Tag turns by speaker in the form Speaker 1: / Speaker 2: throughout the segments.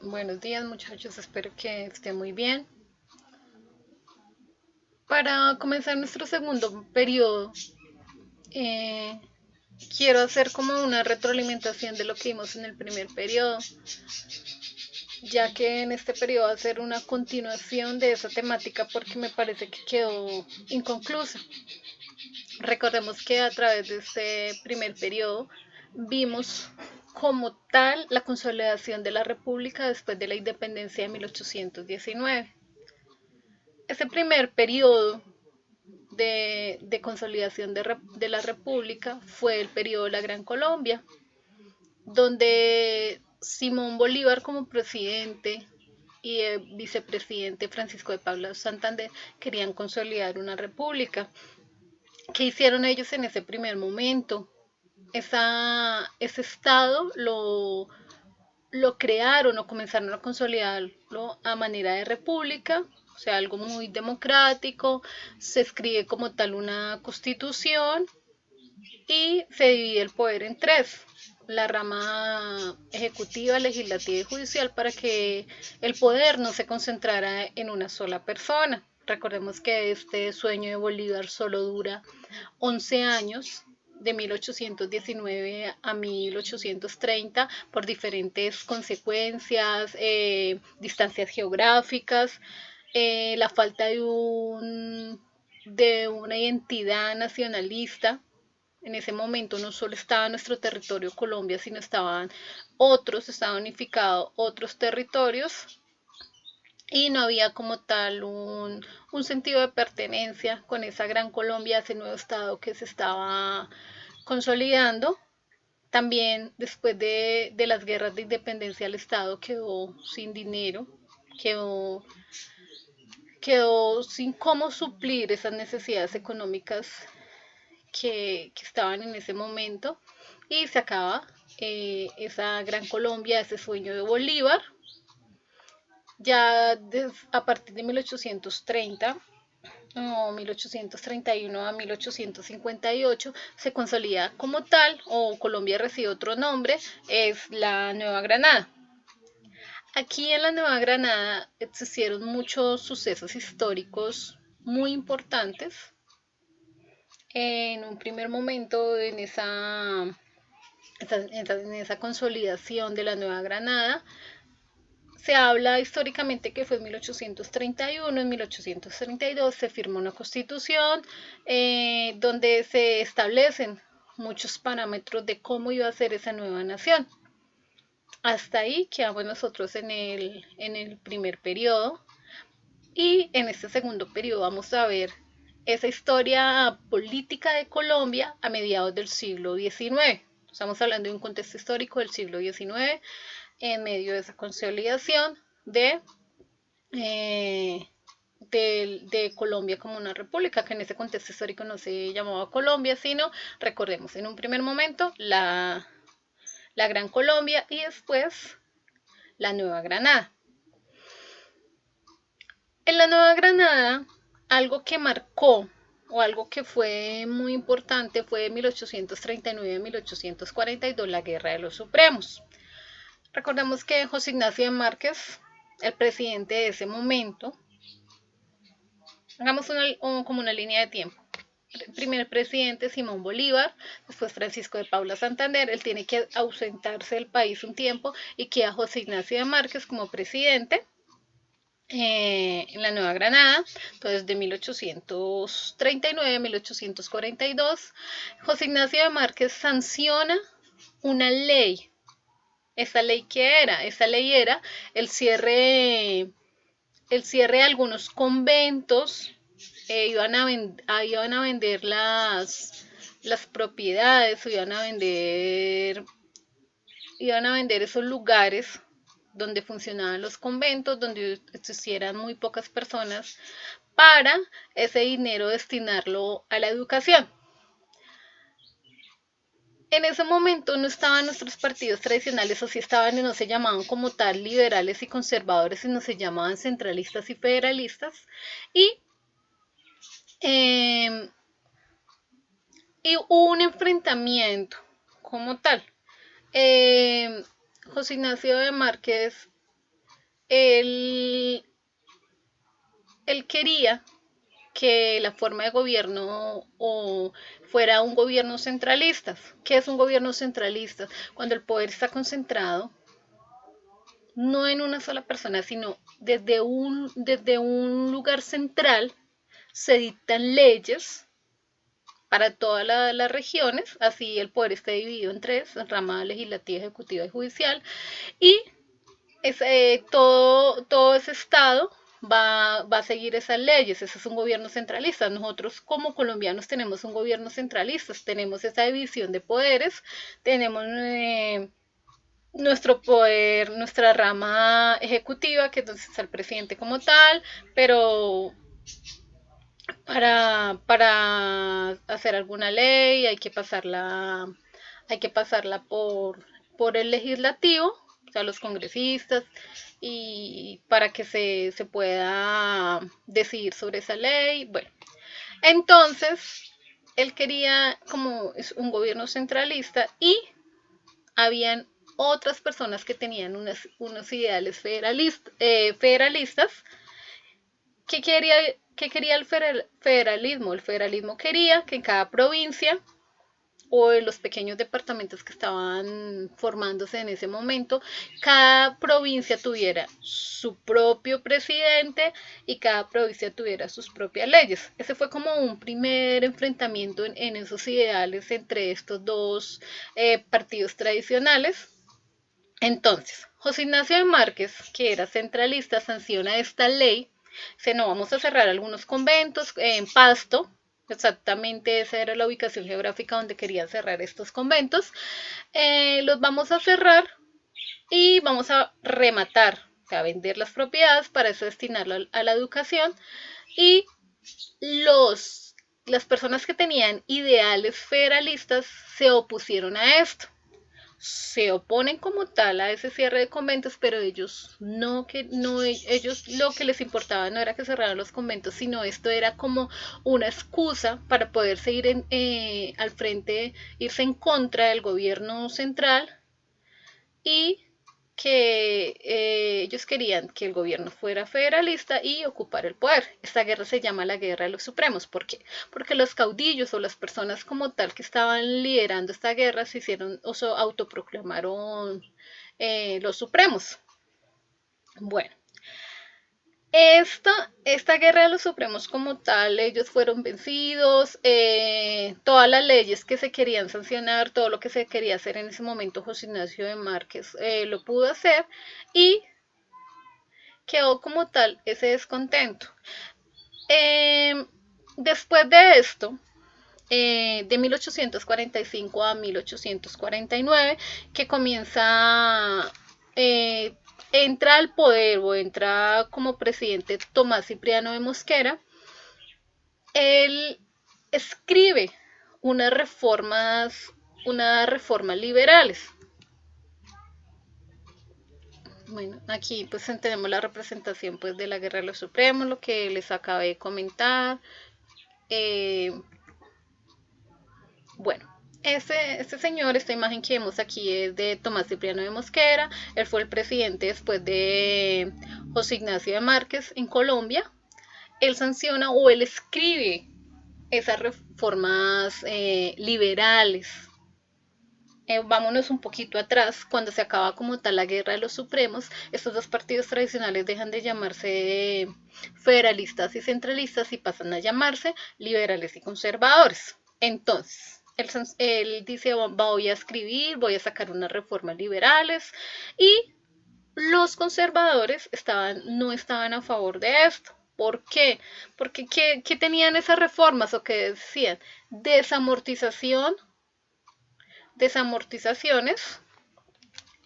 Speaker 1: Buenos días muchachos, espero que estén muy bien. Para comenzar nuestro segundo periodo, eh, quiero hacer como una retroalimentación de lo que vimos en el primer periodo, ya que en este periodo va a ser una continuación de esa temática porque me parece que quedó inconclusa. Recordemos que a través de este primer periodo vimos como tal la consolidación de la República después de la independencia de 1819. Ese primer periodo de consolidación de la República fue el periodo de la Gran Colombia, donde Simón Bolívar como presidente y el vicepresidente Francisco de Paula Santander querían consolidar una república. ¿Qué hicieron ellos en ese primer momento? Ese estado lo crearon o comenzaron a consolidarlo a manera de república, o sea, algo muy democrático, se escribe como tal una constitución y se divide el poder en tres, la rama ejecutiva, legislativa y judicial, para que el poder no se concentrara en una sola persona. Recordemos que este sueño de Bolívar solo dura 11 años, de 1819 a 1830, por diferentes consecuencias, distancias geográficas, la falta de una identidad nacionalista. En ese momento no solo estaba nuestro territorio Colombia, sino estaban unificados otros territorios y no había como tal un sentido de pertenencia con esa gran Colombia, ese nuevo estado que se estaba consolidando. También después de las guerras de independencia el estado quedó sin dinero, quedó, quedó sin cómo suplir esas necesidades económicas que estaban en ese momento y se acaba esa gran Colombia, ese sueño de Bolívar. Ya a partir de 1830 o 1831 a 1858 se consolida como tal, o Colombia recibe otro nombre, es la Nueva Granada. Aquí en la Nueva Granada existieron muchos sucesos históricos muy importantes. En un primer momento, en esa consolidación de la Nueva Granada, se habla históricamente que fue en 1831, en 1832 se firmó una constitución donde se establecen muchos parámetros de cómo iba a ser esa nueva nación. Hasta ahí quedamos nosotros en el primer periodo y en este segundo periodo vamos a ver esa historia política de Colombia a mediados del siglo XIX. Estamos hablando de un contexto histórico del siglo XIX en medio de esa consolidación eh, de Colombia como una república, que en ese contexto histórico no se llamaba Colombia, sino, recordemos, en un primer momento la Gran Colombia y después la Nueva Granada. En la Nueva Granada, algo que marcó o algo que fue muy importante fue de 1839 a 1842 la Guerra de los Supremos. Recordemos que José Ignacio de Márquez, el presidente de ese momento, hagamos como una línea de tiempo. El primer presidente Simón Bolívar, después Francisco de Paula Santander, él tiene que ausentarse del país un tiempo y queda José Ignacio de Márquez como presidente en la Nueva Granada, entonces de 1839 a 1842, José Ignacio de Márquez sanciona una ley. ¿Esta ley qué era? Esta ley era el cierre, el cierre de algunos conventos, iban a vender las propiedades, iban a vender esos lugares donde funcionaban los conventos, donde existieran muy pocas personas, para ese dinero destinarlo a la educación. En ese momento no estaban nuestros partidos tradicionales, o si estaban y no se llamaban como tal liberales y conservadores, sino se llamaban centralistas y federalistas. Y, eh, y hubo un enfrentamiento como tal. Eh, José Ignacio de Márquez él, él quería que la forma de gobierno fuera un gobierno centralista. ¿Qué es un gobierno centralista? Cuando el poder está concentrado no en una sola persona, sino desde un lugar central se dictan leyes para todas las regiones, así el poder está dividido en tres, rama legislativa, ejecutiva y judicial, y todo ese estado va a seguir esas leyes. Ese es un gobierno centralista. Nosotros como colombianos tenemos un gobierno centralista, tenemos esa división de poderes, tenemos nuestro poder, nuestra rama ejecutiva, que entonces es el presidente como tal, pero para hacer alguna ley hay que pasarla por el legislativo, o sea, los congresistas, y para que se pueda decidir sobre esa ley. Bueno, entonces él quería como un gobierno centralista y habían otras personas que tenían unos ideales federalistas. ¿Qué quería el federalismo? El federalismo quería que en cada provincia o en los pequeños departamentos que estaban formándose en ese momento, cada provincia tuviera su propio presidente y cada provincia tuviera sus propias leyes. Ese fue como un primer enfrentamiento en esos ideales entre estos dos partidos tradicionales. Entonces, José Ignacio de Márquez, que era centralista, sanciona esta ley. Dice, no, vamos a cerrar algunos conventos en Pasto. Exactamente esa era la ubicación geográfica donde querían cerrar estos conventos. Los vamos a cerrar y vamos a rematar, o sea, vender las propiedades para eso destinarlo a la educación. Y las personas que tenían ideales federalistas se opusieron a esto, se oponen como tal a ese cierre de conventos, pero ellos ellos lo que les importaba no era que cerraran los conventos, sino esto era como una excusa para poder seguir al frente, irse en contra del gobierno central y que ellos querían que el gobierno fuera federalista y ocupar el poder. Esta guerra se llama la Guerra de los Supremos. ¿Por qué? Porque los caudillos o las personas como tal que estaban liderando esta guerra se hicieron o se autoproclamaron los supremos. Bueno, esta guerra de los supremos como tal, ellos fueron vencidos, todas las leyes que se querían sancionar, todo lo que se quería hacer en ese momento, José Ignacio de Márquez lo pudo hacer y quedó como tal ese descontento. Después de esto, de 1845 a 1849, que comienza, entra al poder o entra como presidente Tomás Cipriano de Mosquera. Él escribe unas reformas liberales. Bueno, aquí pues tenemos la representación pues de la Guerra de los Supremos, lo que les acabé de comentar. Bueno, este señor, esta imagen que vemos aquí es de Tomás Cipriano de Mosquera. Él fue el presidente después de José Ignacio de Márquez en Colombia. Él sanciona o él escribe esas reformas liberales. Vámonos un poquito atrás, cuando se acaba como tal la Guerra de los Supremos, estos dos partidos tradicionales dejan de llamarse federalistas y centralistas y pasan a llamarse liberales y conservadores. Entonces, él dice, voy a escribir, voy a sacar unas reformas liberales y los conservadores no estaban a favor de esto. ¿Por qué? Porque ¿qué tenían esas reformas o qué decían? Desamortizaciones,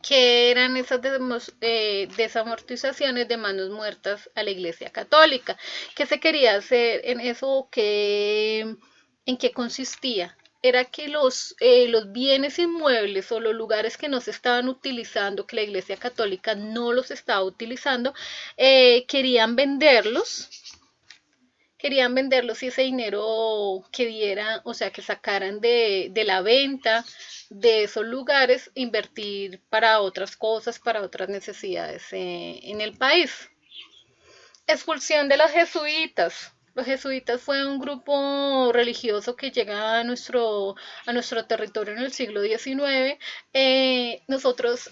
Speaker 1: que eran esas desamortizaciones de manos muertas a la Iglesia Católica. ¿Qué se quería hacer en eso? ¿En qué consistía? Era que los bienes inmuebles o los lugares que no se estaban utilizando, que la Iglesia Católica no los estaba utilizando, querían venderlos querían venderlos y ese dinero que dieran, o sea, que sacaran de la venta de esos lugares, invertir para otras cosas, para otras necesidades en el país. Expulsión de los jesuitas. Los jesuitas fue un grupo religioso que llega a nuestro territorio en el siglo XIX. Nosotros,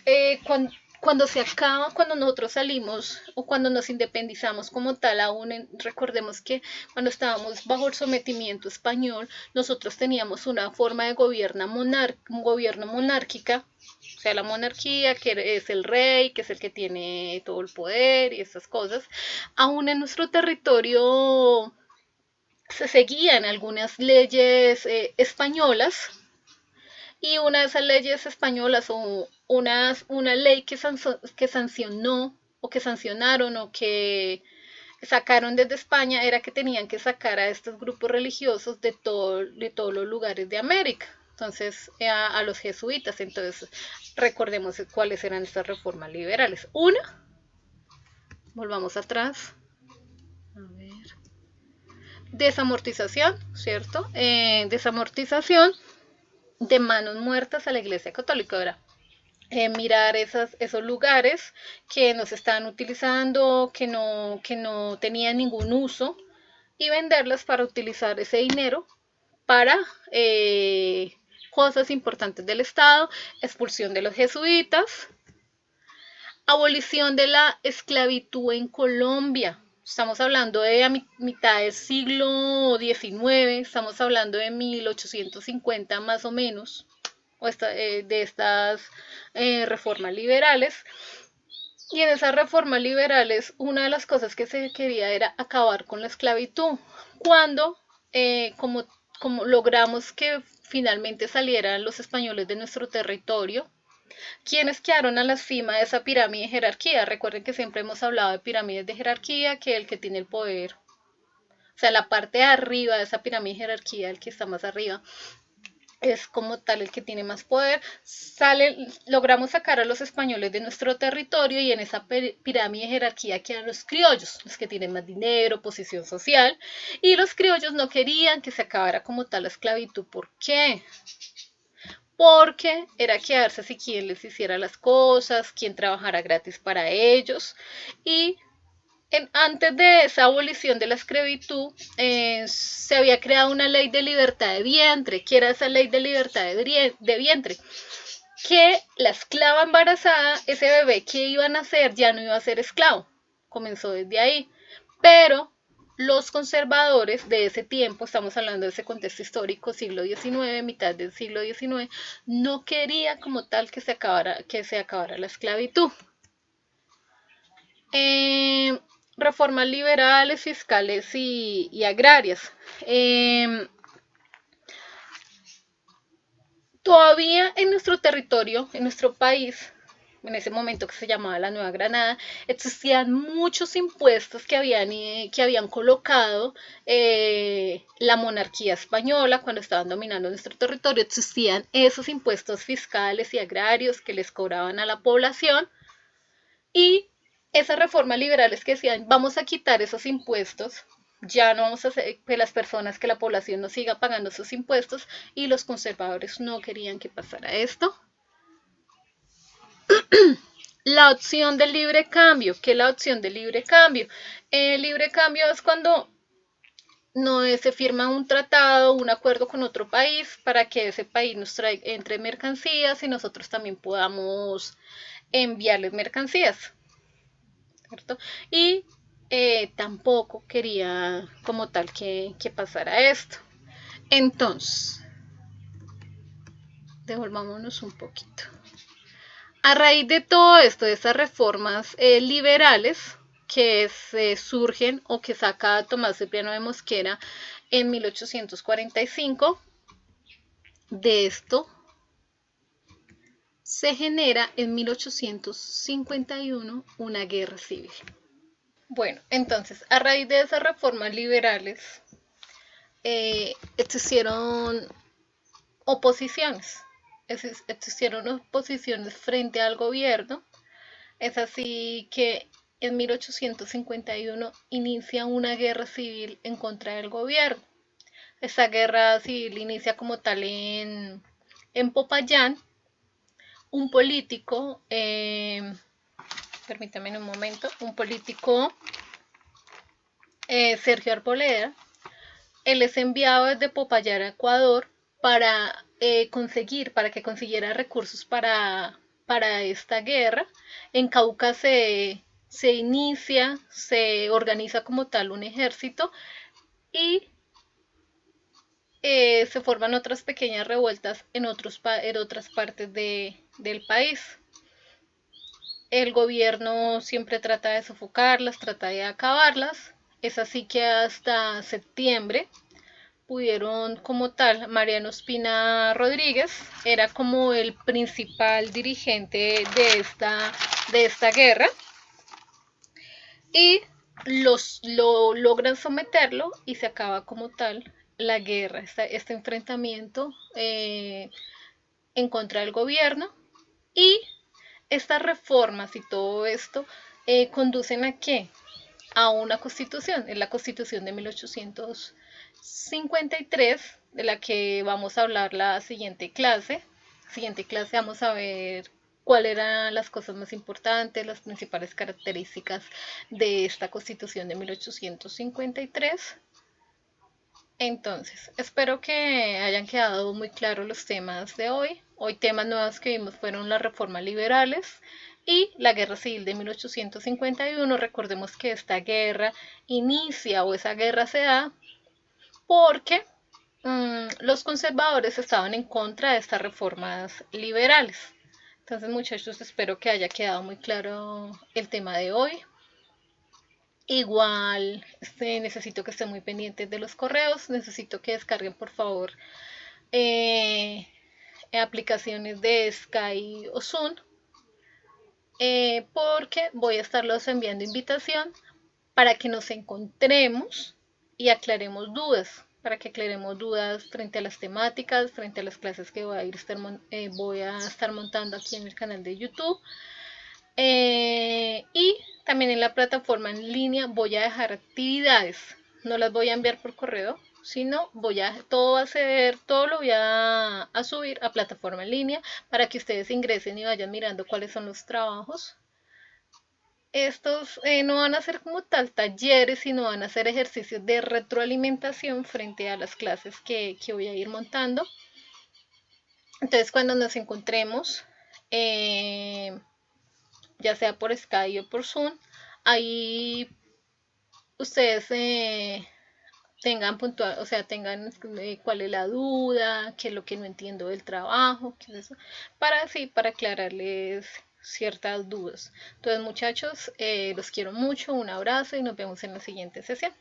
Speaker 1: cuando se acaba, cuando nosotros salimos o cuando nos independizamos como tal, recordemos que cuando estábamos bajo el sometimiento español, nosotros teníamos una forma de gobierno monárquica, o sea, la monarquía, que es el rey, que es el que tiene todo el poder y esas cosas. Aún en nuestro territorio se seguían algunas leyes españolas, y una de esas leyes españolas o una ley que sancionó o que sancionaron o que sacaron desde España era que tenían que sacar a estos grupos religiosos de todos los lugares de América. Entonces, a los jesuitas. Entonces, recordemos cuáles eran estas reformas liberales. Una, volvamos atrás. A ver. Desamortización, ¿cierto? Desamortización de manos muertas a la Iglesia Católica. Ahora, mirar esos lugares que no se estaban utilizando, que no tenían ningún uso, y venderlas para utilizar ese dinero para cosas importantes del Estado, expulsión de los jesuitas, abolición de la esclavitud en Colombia. Estamos hablando de a mitad del siglo XIX, estamos hablando de 1850 más o menos, de estas reformas liberales. Y en esas reformas liberales, una de las cosas que se quería era acabar con la esclavitud. Cuando, como logramos que finalmente salieran los españoles de nuestro territorio, ¿quiénes quedaron a la cima de esa pirámide de jerarquía? Recuerden que siempre hemos hablado de pirámides de jerarquía, que el que tiene el poder, o sea, la parte de arriba de esa pirámide de jerarquía, el que está más arriba, es como tal el que tiene más poder. Logramos sacar a los españoles de nuestro territorio y en esa pirámide de jerarquía quedan los criollos, los que tienen más dinero, posición social, y los criollos no querían que se acabara como tal la esclavitud. ¿Por qué? Porque era quedarse si quien les hiciera las cosas, quien trabajara gratis para ellos. Y antes de esa abolición de la esclavitud, se había creado una ley de libertad de vientre. ¿Qué era esa ley de libertad de vientre? Que la esclava embarazada, ese bebé que iba a nacer, ya no iba a ser esclavo. Comenzó desde ahí. Pero los conservadores de ese tiempo, estamos hablando de ese contexto histórico, siglo XIX, mitad del siglo XIX, no querían como tal que se acabara la esclavitud. Reformas liberales, fiscales y agrarias. Todavía en nuestro territorio, en nuestro país, en ese momento que se llamaba la Nueva Granada, existían muchos impuestos que habían colocado la monarquía española cuando estaban dominando nuestro territorio. Existían esos impuestos fiscales y agrarios que les cobraban a la población, y esas reformas liberales que decían, vamos a quitar esos impuestos, ya no vamos a hacer que las personas, que la población no siga pagando esos impuestos, y los conservadores no querían que pasara esto. La opción del libre cambio. ¿Qué es la opción del libre cambio? El libre cambio es cuando no se firma un tratado, un acuerdo con otro país para que ese país nos traiga entre mercancías y nosotros también podamos enviarles mercancías, ¿cierto? Y tampoco quería como tal que pasara esto. Entonces, devolvámonos un poquito. A raíz de todo esto, de esas reformas liberales que se surgen o que saca Tomás Cipriano de Mosquera en 1845, de esto se genera en 1851 una guerra civil. Bueno, entonces, a raíz de esas reformas liberales, existieron oposiciones. Existieron oposiciones frente al gobierno. Es así que en 1851 inicia una guerra civil en contra del gobierno. Esta guerra civil inicia como tal en Popayán. Un político, permítame un momento, un político, Sergio Arboleda, él es enviado desde Popayán a Ecuador para para que consiguiera recursos para esta guerra. En Cauca se inicia, se organiza como tal un ejército y se forman otras pequeñas revueltas en otras partes del país. El gobierno siempre trata de sofocarlas, trata de acabarlas. Es así que hasta septiembre pudieron como tal, Mariano Espina Rodríguez era como el principal dirigente de esta guerra y lo logran someterlo y se acaba como tal la guerra, este enfrentamiento en contra del gobierno y estas reformas y todo esto conducen a qué? A una constitución, es la constitución de 1853, de la que vamos a hablar la siguiente clase. Siguiente clase vamos a ver cuáles eran las cosas más importantes, las principales características de esta constitución de 1853. Entonces, espero que hayan quedado muy claros los temas de hoy. Hoy temas nuevos que vimos fueron las reformas liberales y la guerra civil de 1851. Recordemos que esta guerra inicia o esa guerra se da porque los conservadores estaban en contra de estas reformas liberales. Entonces, muchachos, espero que haya quedado muy claro el tema de hoy. Igual necesito que estén muy pendientes de los correos, necesito que descarguen por favor eh, aplicaciones de Sky o Zoom, porque voy a estarlos enviando invitación para que nos encontremos y aclaremos dudas, para que aclaremos dudas frente a las temáticas, frente a las clases que voy a estar montando aquí en el canal de YouTube. Y también en la plataforma en línea voy a dejar actividades, no las voy a enviar por correo, sino todo lo voy a subir a plataforma en línea para que ustedes ingresen y vayan mirando cuáles son los trabajos. Estos no van a ser como tal talleres, sino van a ser ejercicios de retroalimentación frente a las clases que voy a ir montando. Entonces, cuando nos encontremos, ya sea por Skype o por Zoom, ahí ustedes tengan puntual, o sea, tengan cuál es la duda, qué es lo que no entiendo del trabajo, qué es eso, para aclararles ciertas dudas. Entonces, muchachos, los quiero mucho, un abrazo y nos vemos en la siguiente sesión.